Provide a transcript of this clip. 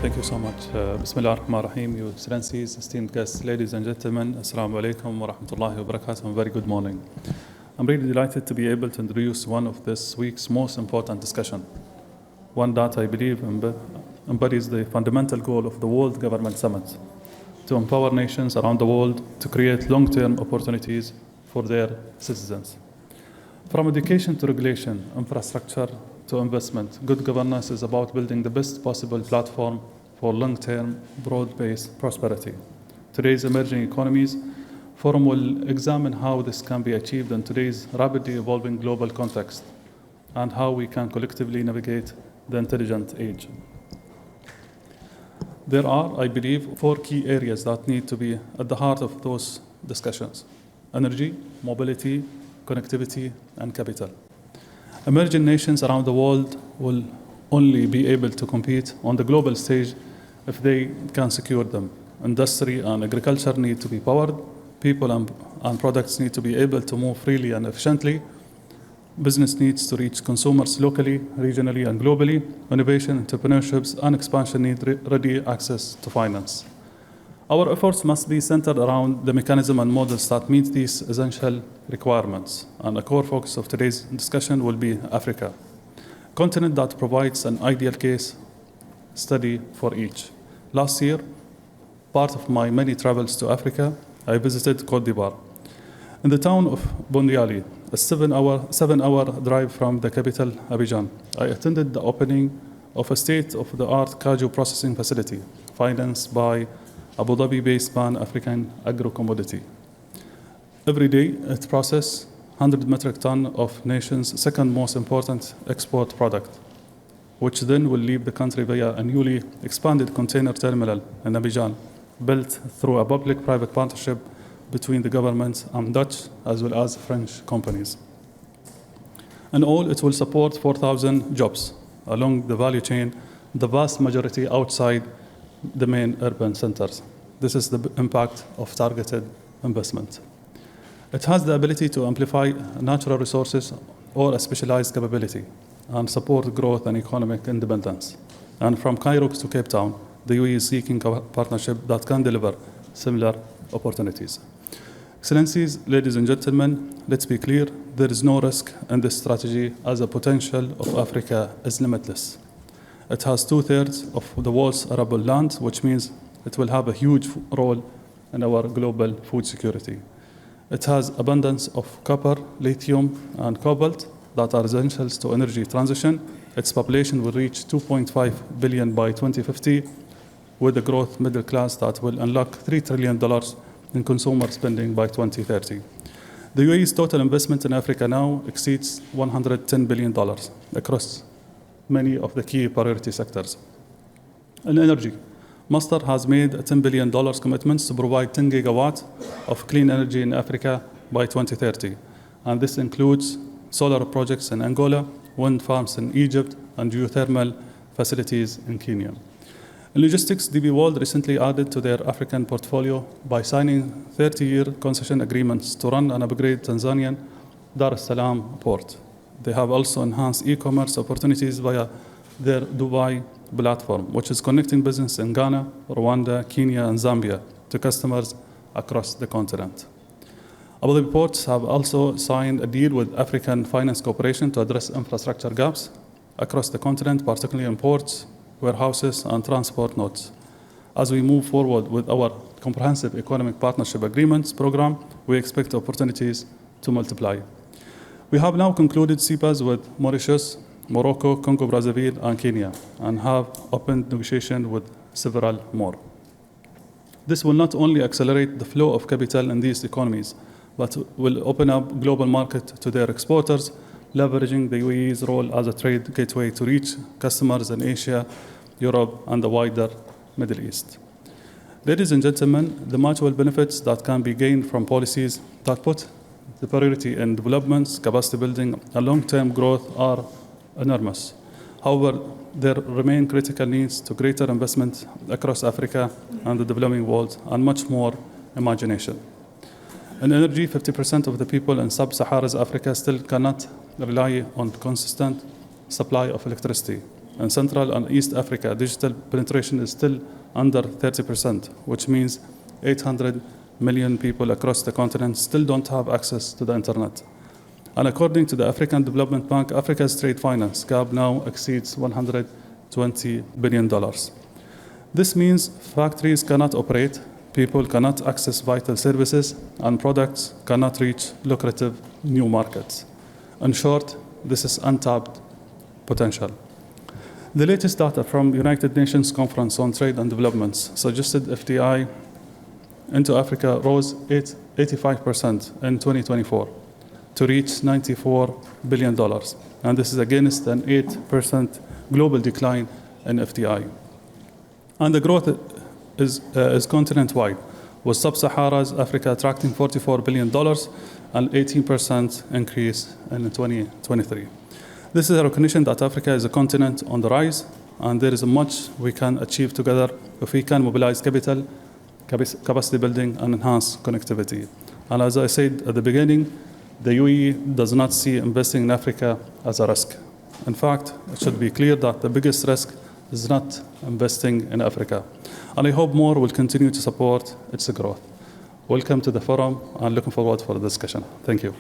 Thank you so much. Bismillah ar-Rahman ar-Rahim, Your Excellencies, esteemed guests, ladies and gentlemen, Assalamu alaikum wa rahmatullahi wa barakatuh, and very good morning. I'm really delighted to be able to introduce one of this week's most important discussion, one that I believe embodies the fundamental goal of the World Government Summit, to empower nations around the world to create long-term opportunities for their citizens. From education to regulation, infrastructure to investment, good governance is about building the best possible platform for long-term, broad-based prosperity. Today's emerging economies forum will examine how this can be achieved in today's rapidly evolving global context and how we can collectively navigate the intelligent age. There are, I believe, 4 key areas that need to be at the heart of those discussions: energy, mobility, connectivity, and capital. Emerging nations around the world will only be able to compete on the global stage if they can secure them. Industry and agriculture need to be powered. People and products need to be able to move freely and efficiently. Business needs to reach consumers locally, regionally, and globally. Innovation, entrepreneurships, and expansion need ready access to finance. Our efforts must be centered around the mechanism and models that meet these essential requirements. And a core focus of today's discussion will be Africa, a continent that provides an ideal case study for each. Last year, part of my many travels to Africa, I visited Côte d'Ivoire. In the town of Bondiali, a 7-hour drive from the capital, Abidjan, I attended the opening of a state-of-the-art Kaju processing facility, financed by Abu Dhabi-based Pan-African Agro-Commodity. Every day, it processes 100 metric tons of nation's second most important export product, which then will leave the country via a newly expanded container terminal in Abidjan, built through a public-private partnership between the government and Dutch as well as French companies. In all, it will support 4,000 jobs along the value chain, the vast majority outside the main urban centers. This is the impact of targeted investment. It has the ability to amplify natural resources or a specialized capability and support growth and economic independence. And from Cairo to Cape Town, the UAE is seeking a partnership that can deliver similar opportunities. Excellencies, ladies and gentlemen, let's be clear, there is no risk in this strategy as the potential of Africa is limitless. It has 2/3 of the world's arable land, which means it will have a huge role in our global food security. It has abundance of copper, lithium, and cobalt that are essentials to energy transition. Its population will reach 2.5 billion by 2050, with a growth middle class that will unlock $3 trillion in consumer spending by 2030. The UAE's total investment in Africa now exceeds $110 billion across many of the key priority sectors. In energy, Masdar has made a $10 billion commitment to provide 10 gigawatts of clean energy in Africa by 2030. And this includes solar projects in Angola, wind farms in Egypt, and geothermal facilities in Kenya. In logistics, DB World recently added to their African portfolio by signing 30-year concession agreements to run and upgrade Tanzanian Dar es Salaam port. They have also enhanced e-commerce opportunities via their Dubai platform, which is connecting business in Ghana, Rwanda, Kenya, and Zambia to customers across the continent. Abu Dhabi ports have also signed a deal with African Finance Corporation to address infrastructure gaps across the continent, particularly in ports, warehouses, and transport nodes. As we move forward with our comprehensive economic partnership agreements program, we expect opportunities to multiply. We have now concluded CEPAs with Mauritius, Morocco, Congo-Brazzaville, and Kenya, and have opened negotiations with several more. This will not only accelerate the flow of capital in these economies, but will open up global market to their exporters, leveraging the UAE's role as a trade gateway to reach customers in Asia, Europe, and the wider Middle East. Ladies and gentlemen, the mutual benefits that can be gained from policies that put the priority in developments, capacity building, and long-term growth are enormous. However, there remain critical needs to greater investment across Africa and the developing world, and much more imagination. In energy, 50% of the people in sub-Saharan Africa still cannot rely on consistent supply of electricity. In Central and East Africa, digital penetration is still under 30%, which means 800 million people across the continent still don't have access to the internet. And according to the African Development Bank, Africa's trade finance gap now exceeds $120 billion. This means factories cannot operate, people cannot access vital services, and products cannot reach lucrative new markets. In short, this is untapped potential. The latest data from United Nations Conference on Trade and Developments suggested FDI into Africa rose 85% in 2024 to reach $94 billion. And this is against an 8% global decline in FDI. And the growth is continent-wide, with Sub-Saharan Africa attracting $44 billion and 18% increase in 2023. This is a recognition that Africa is a continent on the rise, and there is much we can achieve together if we can mobilize capital, capacity building, and enhance connectivity. And as I said at the beginning, the UAE does not see investing in Africa as a risk. In fact, it should be clear that the biggest risk is not investing in Africa. And I hope more will continue to support its growth. Welcome to the forum, and looking forward for the discussion. Thank you.